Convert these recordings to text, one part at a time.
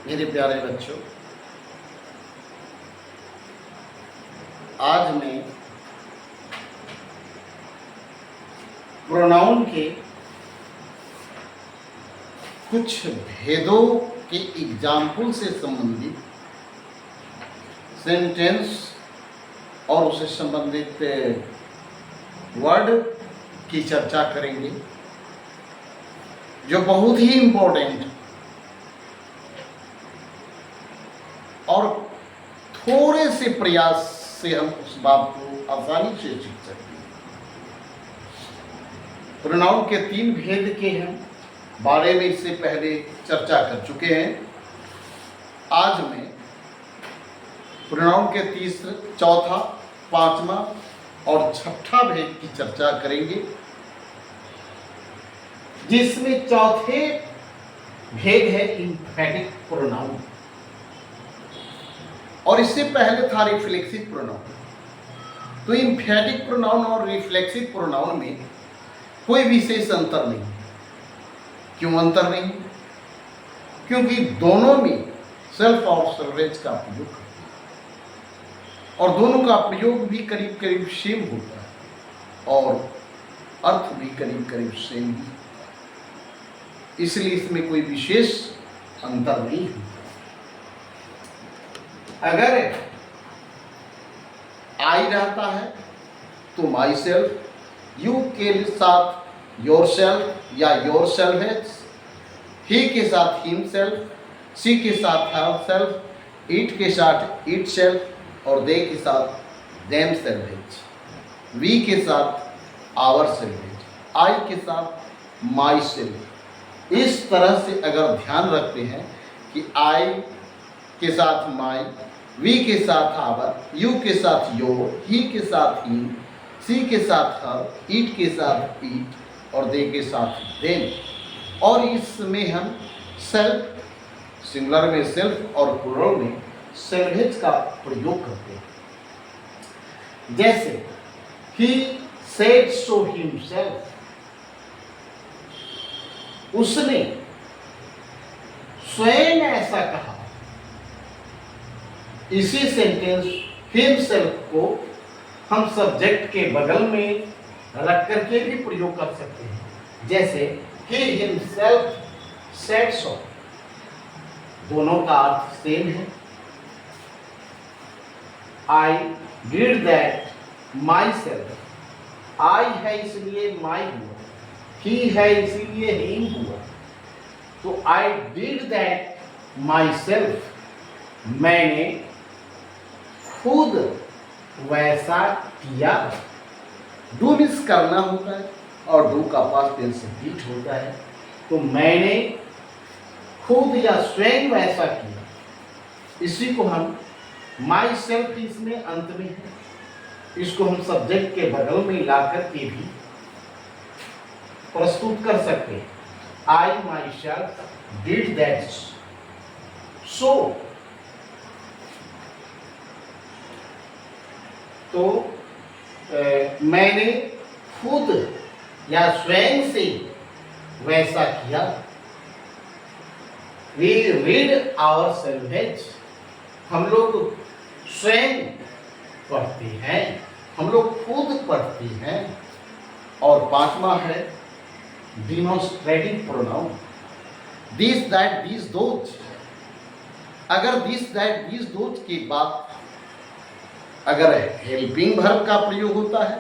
मेरे प्यारे बच्चों, आज मैं प्रोनाउन के कुछ भेदों के एग्जाम्पल से संबंधित सेंटेंस और उससे संबंधित वर्ड की चर्चा करेंगे, जो बहुत ही इम्पोर्टेंट और थोड़े से प्रयास से हम उस बात को आसानी से सीख सकते हैं। प्रोनाउन के 3 भेद के हम बारे में इससे पहले चर्चा कर चुके हैं। आज मैं प्रोनाउन के तीसरा, चौथा, 5वां और 6ठा भेद की चर्चा करेंगे, जिसमें चौथे भेद है इंफैटिक प्रोनाउन और इससे पहले था रिफ्लेक्सिव प्रोनाउन। तो इंफैटिक प्रोनाउन और रिफ्लेक्सिव प्रोनाउन में कोई विशेष अंतर नहीं। क्यों अंतर नहीं? क्योंकि दोनों में सेल्फ और सेल्वेज का प्रयोग करते हैं और दोनों का प्रयोग भी करीब करीब सेम होता है और अर्थ भी करीब करीब सेम ही, इसलिए इसमें कोई विशेष अंतर नहीं है। अगर आई रहता है तो माई सेल्फ, यू के साथ योर सेल्फ या योर सेल्फ है, ही के साथ हिम सेल्फ, सी के साथ हर सेल्फ, इट के साथ इट सेल्फ और दे के साथ देम सेल्फ, वी के साथ आवर सेल्फ, आई के साथ माई सेल्फ। इस तरह से अगर ध्यान रखते हैं कि आई के साथ माई, वी के साथ आवर, यू के साथ योर, ही के साथ हिम, सी के साथ हर, इट के साथ इट और दे के साथ देम। और इसमें हम सेल्फ, सिंगुलर में सेल्फ और प्लूरल में सेल्वेज का प्रयोग करते हैं। जैसे ही सेड सो हिमसेल्फ, उसने स्वयं ऐसा कहा। इसी सेंटेंस हिमसेल्फ को हम सब्जेक्ट के बगल में रख करके भी प्रयोग कर सकते हैं। जैसे he himself said so, दोनों का अर्थ सेम है। I did that myself, I है इसलिए my हुआ, he है इसलिए him हुआ। तो I did that myself, मैंने खुद वैसा किया। डू मीन्स करना होता है और डू का पास्ट टेंस से बीट होता है। तो मैंने खुद या स्वयं वैसा किया, इसी को हम माई सेल्फ इसमें अंत में है, इसको हम सब्जेक्ट के बगल में ला करके भी प्रस्तुत कर सकते हैं। I myself did that so. तो मैंने खुद या स्वयं से वैसा किया। वी रीड आवर सेल्वेज, हम लोग स्वयं पढ़ते हैं, हम लोग खुद पढ़ते हैं। और 5वां है demonstrative pronoun, this that this those. अगर दिस दैट दिस दोज के बाद अगर हेल्पिंग वर्ब का प्रयोग होता है,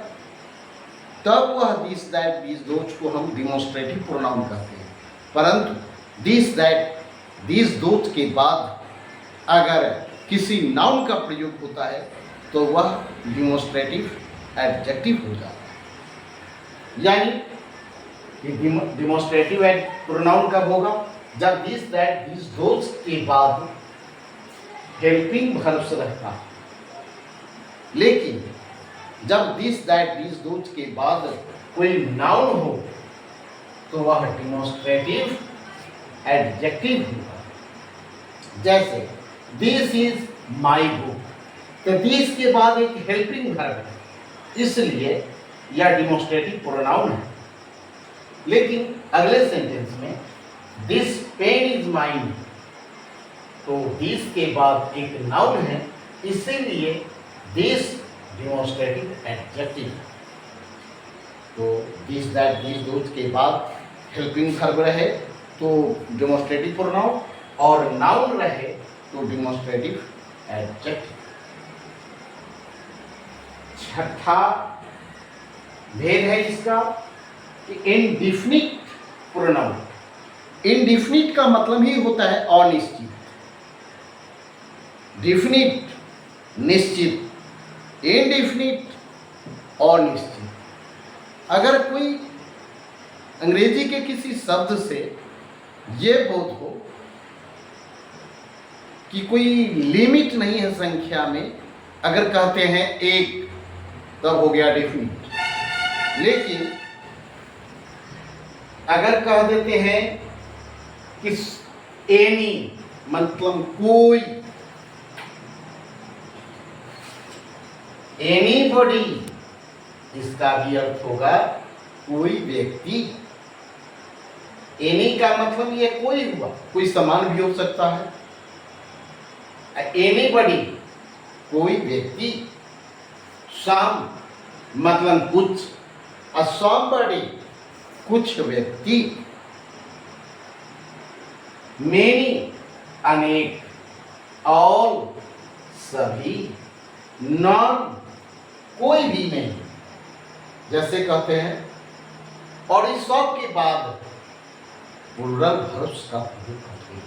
तब वह दिस दैट दिस दोज को हम डिमॉन्स्ट्रेटिव प्रोनाउन कहते हैं। परंतु दिस दैट दिस दोज के बाद अगर किसी नाउन का प्रयोग होता है तो वह डिमॉन्स्ट्रेटिव एडजेक्टिव हो जाता है। यानी कि डिमॉन्स्ट्रेटिव प्रोनाउन कब होगा? जब दिस दैट दिस दोज के बाद हेल्पिंग वर्ब से रहता है। लेकिन जब दिस दैट दिस दोज के बाद कोई नाउन हो तो वह डिमॉन्स्ट्रेटिव एडजेक्टिव होगा। जैसे दिस इज माई बुक, तो दिस के बाद एक हेल्पिंग वर्ब है, इसलिए यह डिमॉन्स्ट्रेटिव प्रोनाउन है। लेकिन अगले सेंटेंस में दिस पेन इज माइन, तो दिस के बाद एक नाउन है, इसीलिए दिस डिमॉन्स्ट्रेटिव एडजेक्टिव। तो दिस दैट दिस दोज के बाद हेल्पिंग वर्ब रहे तो डिमॉन्स्ट्रेटिव प्रोनाउन, और नाउन रहे तो डिमॉन्स्ट्रेटिव एडजेक्टिव। छठा भेद है इसका कि इंडेफिनिट प्रोनाउन। इंडेफिनिट का मतलब ही होता है अनिश्चित, डेफिनिट निश्चित, इंडेफिनिट अनिश्चित। अगर कोई अंग्रेजी के किसी शब्द से ये बोध हो कि कोई लिमिट नहीं है संख्या में, अगर कहते हैं एक, तब हो गया डेफिनिट। लेकिन अगर कह देते हैं कि एनी मतलब कोई, एनीबॉडी, इसका भी अर्थ होगा कोई व्यक्ति। एनी का मतलब ये कोई हुआ, कोई सामान भी हो सकता है। एनीबॉडी कोई व्यक्ति, सम मतलब कुछ, समबडी कुछ व्यक्ति, मेनी अनेक, ऑल सभी, नॉन कोई भी नहीं, जैसे कहते हैं। और इस सब के बाद प्लूरल वर्ब्स का प्रयोग करते हैं।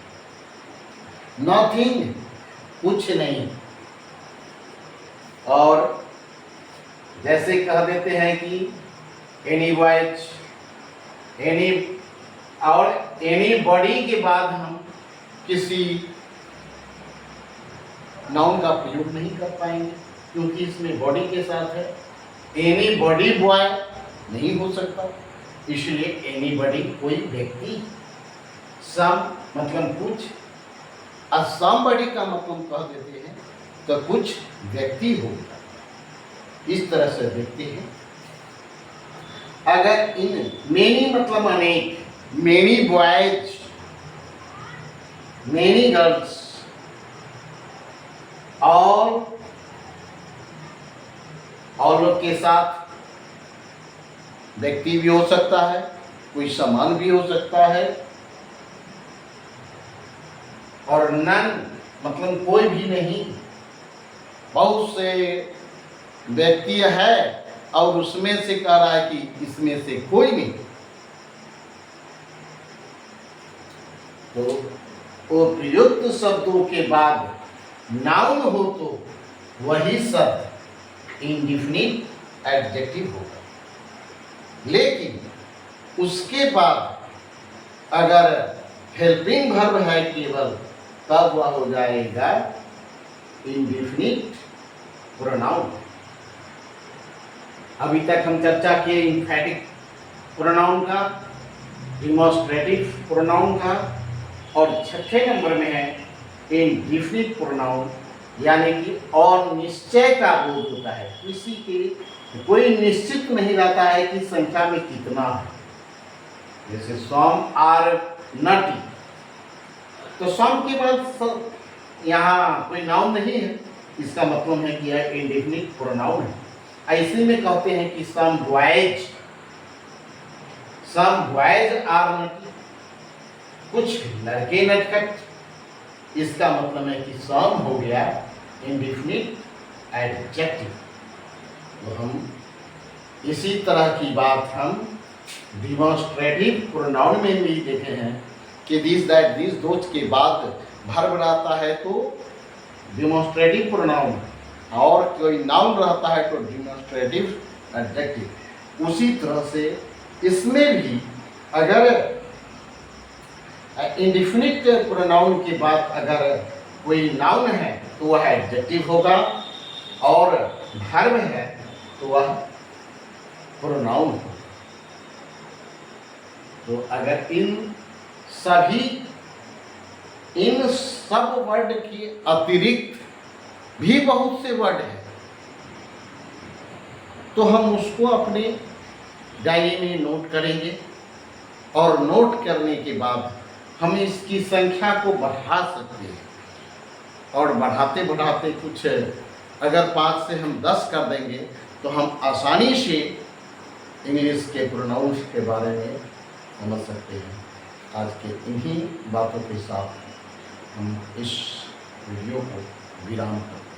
नथिंग कुछ नहीं, और जैसे कह देते हैं कि एनी बॉयज, एनी, और एनी बॉडी के बाद हम किसी नाउन का प्रयोग नहीं कर पाएंगे, क्योंकि इसमें बॉडी के साथ है। एनी बॉडी बॉय नहीं हो सकता, इसलिए एनी बॉडी कोई व्यक्ति, सम मतलब कुछ, और समबडी का मतलब कह देते हैं तो कुछ व्यक्ति होगा। इस तरह से देखते हैं। अगर इन मेनी मतलब अनेक, मेनी बॉयज, मेनी गर्ल्स, और लोग के साथ व्यक्ति भी हो सकता है, कोई सामान भी हो सकता है। और नन मतलब कोई भी नहीं, बहुत से व्यक्ति है और उसमें से कह रहा है कि इसमें से कोई नहीं। तो वो प्रयुक्त शब्दों के बाद नाउन हो तो वही शब्द इंडेफिनिट एडजेक्टिव होगा। लेकिन उसके बाद अगर हेल्पिंग वर्ब है केवल, तब वह हो जाएगा इंडेफिनिट प्रोनाउन। अभी तक हम चर्चा किए इम्फैटिक प्रोनाउन का, डिमॉन्स्ट्रेटिव प्रोनाउन का, और छठे नंबर में है इंडेफिनिट प्रोनाउन, यानी कि अनिश्चय का बोध होता है। किसी के कोई निश्चित नहीं रहता है कि संख्या में कितना है। जैसे सम आर नटी, तो सम के बाद यहाँ कोई नाउन नहीं है, इसका मतलब है कि यह इंडेफिनिट प्रोनाउन है। ऐसे में कहते हैं कि सम बॉयज आर नटी, कुछ लड़के नटखट, इसका मतलब है कि सम हो गया इंडेफिनिट एडजेक्टिव। तो हम इसी तरह की बात हम डिमॉन्स्ट्रेटिव प्रोनाउन में भी देखे हैं कि दिस दैट दिस दोज के बाद वर्ब रहता है तो डिमॉन्स्ट्रेटिव प्रोनाउन, और कोई नाउन रहता है तो डिमॉन्स्ट्रेटिव एडजेक्टिव। उसी तरह से इसमें भी अगर इंडेफिनिट प्रोनाउन के बाद अगर कोई नाउन है तो वह एडजेक्टिव होगा, और वर्ब है तो वह प्रोनाउन होगा। तो अगर इन सब वर्ड के अतिरिक्त भी बहुत से वर्ड हैं, तो हम उसको अपने डायरी में नोट करेंगे, और नोट करने के बाद हम इसकी संख्या को बढ़ा सकते हैं। और बढ़ाते बढ़ाते कुछ अगर 5 से हम 10 कर देंगे तो हम आसानी से इंग्लिश के प्रोनाउंस के बारे में समझ सकते हैं। आज के इन्हीं बातों के साथ हम इस वीडियो को विराम करते हैं।